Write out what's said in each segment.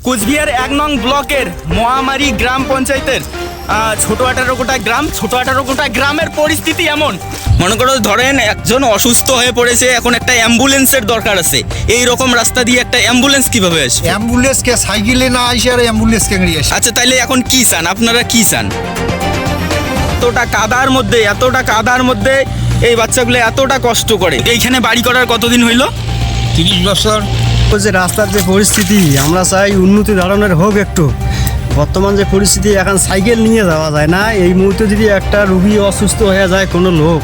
কোচবিহার ১ নং ব্লকের মহামারী গ্রাম পঞ্চায়েতের ছোট 18 গ্রামের পরিস্থিতি এমন। মনে করো ধরেন একজন অসুস্থ হয়ে পড়েছে, এখন একটা অ্যাম্বুলেন্সের দরকার আছে। এই রকম রাস্তা দিয়ে একটা অ্যাম্বুলেন্স কিভাবে আসবে? অ্যাম্বুলেন্সকে সাইকেলে না আসে আর অ্যাম্বুলেন্সকে নিয়ে আসে। আচ্ছা তাইলে এখন কি চান, আপনারা কি চান? এতটা কাদার মধ্যে এই বাচ্চাগুলো এতটা কষ্ট করে। এইখানে বাড়ি করার কতদিন হইল? 30 বছর। যে রাস্তার যে পরিস্থিতি, আমরা চাই উন্নতি ধরনের হোক একটু। বর্তমান যে পরিস্থিতি, এখন সাইকেল নিয়ে যাওয়া যায় না। এই মুহূর্তে যদি একটা রুগী অসুস্থ হয়ে যায় কোনো লোক,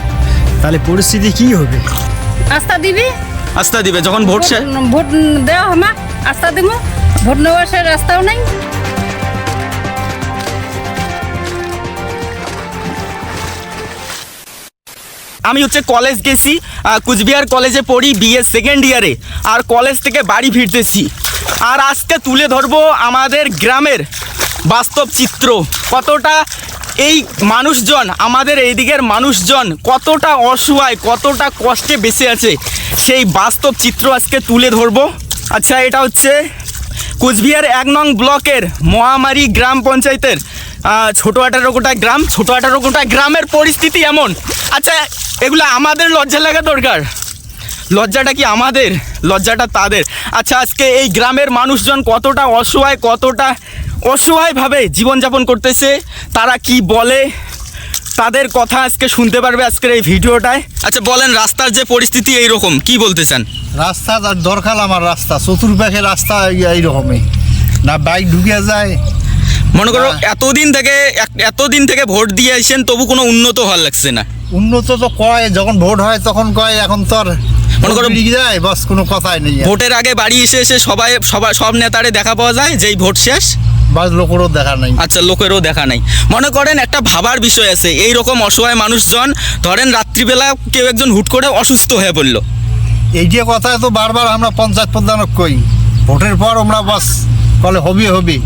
তাহলে পরিস্থিতি কি হবে? আস্থা দিবে যখন ভোট দেওয়া হবে, আস্থা দিব। ভোট নেওয়ার সে রাস্তাও নেই। আমি কলেজ গেছি, কুচবিহার কলেজে পড়ি, বিএ সেকেন্ড ইয়ারে। আর কলেজ থেকে বাড়ি ফিরতেছি, আর আজকে তুলে ধরবো আমাদের গ্রামের বাস্তব চিত্র। কতটা এই মানুষজন, আমাদের এইদিকের মানুষজন কতটা অসহায়, কতটা কষ্টে বেঁচে আছে, সেই বাস্তব চিত্র আজকে তুলে ধরবো। আচ্ছা, এটা হচ্ছে কোচবিহার ১ নং ব্লকের মহামারী গ্রাম পঞ্চায়েতের ছোট 18 গ্রামের পরিস্থিতি এমন। আচ্ছা, এগুলো আমাদের লজ্জা লাগা দরকার? লজ্জাটা কি আমাদের? লজ্জাটা তাদের। আচ্ছা, আজকে এই গ্রামের মানুষজন কতটা অসহায়ভাবে জীবনযাপন করতেছে, তারা কি বলে, তাদের কথা আজকে শুনতে পারবে আজকের এই ভিডিওটায়। আচ্ছা বলেন, রাস্তার যে পরিস্থিতি এইরকম, কি বলতে চান? রাস্তা দরকার আমার, রাস্তা চতুর্পাশে রাস্তা এইরকমই না, বাইক ঢুকে যায়। মনে করো এতদিন থেকে ভোট দিয়ে আসছেন, তবু কোনো উন্নত হওয়ার লাগছে না। উন্নত তো কয়, যখন ভোট হয় তখন কয়, এখন তো আর মনে করো যায়, বাস কোনো কথাই নেই। ভোটের আগে বাড়ি এসে সব নেতারে দেখা পাওয়া যায়, যেই ভোট শেষ বাস লোকেরও দেখা নাই। আচ্ছা, লোকেরও দেখা নাই। মনে করেন একটা ভাবার বিষয় আছে, এই রকম অসহায় মানুষজন, ধরেন রাত্রিবেলা কেউ একজন হুট করে অসুস্থ হয়ে পড়লো, এই যে কথা তো বারবার আমরা পঞ্চায়েত প্রধানক কই, ভোটের পর আমরা বাস বলে হবে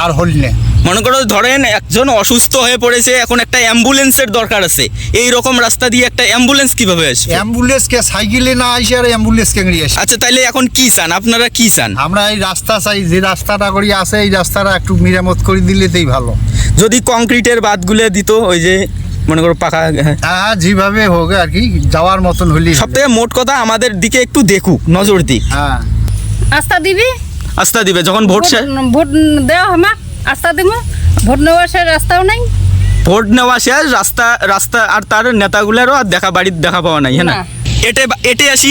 আর হল না। মনে করো ধরেন একজন অসুস্থ হয়ে পড়েছে, এখন একটা অ্যাম্বুলেন্সের দরকার আছে। এই রকম রাস্তা দিয়ে একটা অ্যাম্বুলেন্স কিভাবে আসবে? অ্যাম্বুলেন্সকে সাইকেলে না আসে আর অ্যাম্বুলেন্সকে নিয়ে আসে। আচ্ছা তাইলে এখন কি চান, আপনারা কি চান? আমরা এই রাস্তা চাই, যে রাস্তাটা করি আছে, এই রাস্তাটা একটু মেরামত করে দিলেতেই ভালো। যদি কংক্রিটের বাঁধগুলো দিত, ওই যে মনে করো পাকা, হ্যাঁ যেভাবে হোক আর কি, যাওয়ার মতন হলি। সব থেকে মোট কথা আমাদের দিকে একটু দেখুক, নজর দিক। হ্যাঁ, আস্থা দিবে যখন ভোট দেওয়া হবে, আস্থা দিব। ভোট নেওয়ার সে রাস্তাও নেই। ভোট নেওয়া শেষ, রাস্তা আর তার নেতাগুলোরও আর বাড়ির দেখা পাওয়া নাই। হ্যাঁ না, এটে আসি।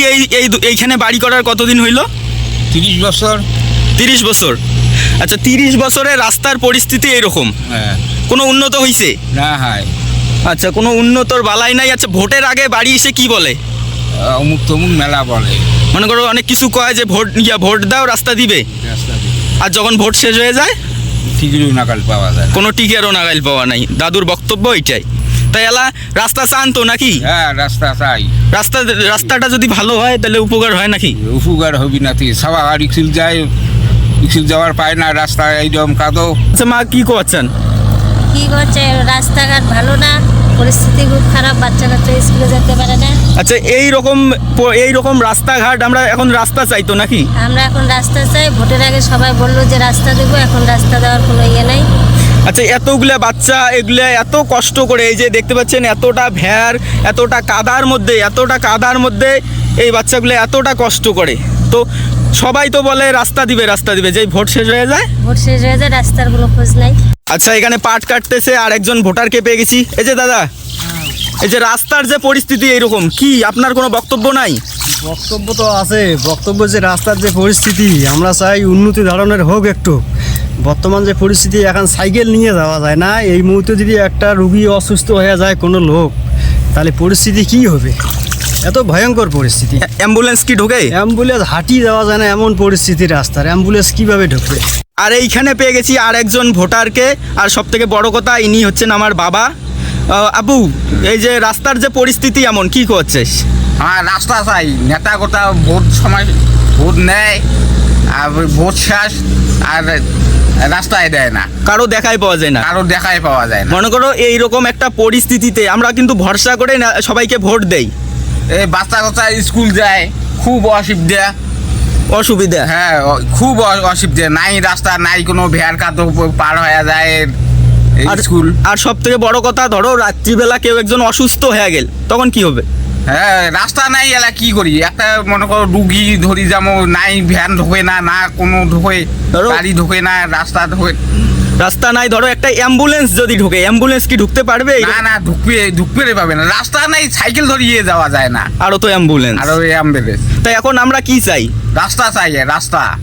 এইখানে বাড়ি করার কতদিন হইল? 30 বছর। 30 বছর। আচ্ছা, 30 বছরে রাস্তার পরিস্থিতি এরকম, কোনো উন্নত হয়েছে না? হয়। আচ্ছা, কোনো উন্নতর বালাই নাই। আচ্ছা, ভোটের আগে বাড়ি এসে কি বলে? অমুক তমুক মেলা বলে, মনে করো অনেক কিছু কয় যে ভোট দাও, রাস্তা দিবে। আর যখন ভোট শেষ হয়ে যায়, টিকিরও নাগাল পাওয়া যায়, কোনো টিকেরও নাগাল পাওয়া নাই। দাদুর বক্তব্য এইটাই। তাই এলা রাস্তা চান তো নাকি? হ্যাঁ, রাস্তা চাই। রাস্তাটা যদি ভালো হয় তাহলে উপকার হয় নাকি? উপকার হবি নাকি? সবাই আর স্কুল যাওয়ার পায় না, রাস্তা এইরকম কাদো। আচ্ছা মা, কি করছেন? কি করছে, রাস্তাঘাট ভালো না, পরিস্থিতি খুব খারাপ, বাচ্চা কাচ্চা স্কুলে যেতে পারে না। আচ্ছা, এই রকম রাস্তাঘাট, আমরা এখন রাস্তা চাই তো নাকি? আমরা এখন রাস্তা চাই। ভোটের আগে সবাই বললো যে রাস্তা দেবো, এখন রাস্তা দেওয়ার কোনো ইয়ে নাই। আচ্ছা, এতগুলা বাচ্চা, এগুলা এত কষ্ট করে, এই যে দেখতে পাচ্ছেন এতটা ভ্যার, এতটা কাদার মধ্যে এই বাচ্চাগুলো এতটা কষ্ট করে, তো সবাই তো বলে রাস্তা দিবে, যেই ভোট শেষ হয়ে যায় রাস্তার কোনো খোঁজ নাই। আচ্ছা, এখানে পাট কাটতেছে আর একজন ভোটারকে পেয়ে গেছি। এই যে দাদা, এই যে রাস্তার যে পরিস্থিতি এইরকম, কি আপনার কোনো বক্তব্য নাই? বক্তব্য তো আছে। বক্তব্য যে রাস্তার যে পরিস্থিতি, আমরা চাই উন্নতি ধরনের হোক একটু। বর্তমান যে পরিস্থিতি, এখন সাইকেল নিয়ে যাওয়া যায় না। এই মুহূর্তে যদি একটা রুগী অসুস্থ হয়ে যায় কোনো লোক, তাহলে পরিস্থিতি কি হবে? এত ভয়ঙ্কর পরিস্থিতি। অ্যাম্বুলেন্স কি ঢোকে? অ্যাম্বুলেন্স হাঁটিয়ে যাওয়া যায় না, এমন পরিস্থিতি রাস্তার। অ্যাম্বুলেন্স কিভাবে ঢুকবে? আর এইখানে পেয়ে গেছি আর একজন ভোটারকে। আর সব থেকে বড় কথা, ইনি হচ্ছেন আমার বাবা। আবু, এই যে রাস্তার যে পরিস্থিতি এমন, কি করছিস? হ্যাঁ, রাস্তা চাই। নেতা গোটা ভোট সময় ভোট নেয়, আর ভোট শেষ আর রাস্তায় দেয় না, কারো দেখাই পাওয়া যায় না। মনে করো এইরকম একটা পরিস্থিতিতে আমরা কিন্তু ভরসা করে সবাইকে ভোট দেই। এই বাচ্চা কাচ্চা স্কুল যায়, খুব অসুবিধা। অসুবিধা। হ্যাঁ খুব অসুবিধা, নাই রাস্তা, নাই কোনো ভেয়ার কাতো পার হয়ে যায় আর স্কুল। আর সব থেকে বড় কথা, ধরো রাত্রিবেলা কেউ একজন অসুস্থ হয়ে গেল, তখন কি হবে? হ্যাঁ রাস্তা নাই, এলা কি করি? একটা মনে করো রুগী ধরি যাবো, নাই ভ্যান ঢোকে না, না কোনো ঢোকে, ধরো- গাড়ি ঢোকে না, রাস্তা ঢোকে রাস্তা নাই, ধরো একটা অ্যাম্বুলেন্স যদি ঢোকে, অ্যাম্বুলেন্স কি ঢুকতে পারবে? না, ঢুকতে পাবে না, রাস্তা নাই, সাইকেল ধরিয়ে যাওয়া যায় না, আরো তো অ্যাম্বুলেন্স। আর ওই অ্যাম্বুলেন্স। তাই এখন আমরা কি চাই? রাস্তা চাই, রাস্তা।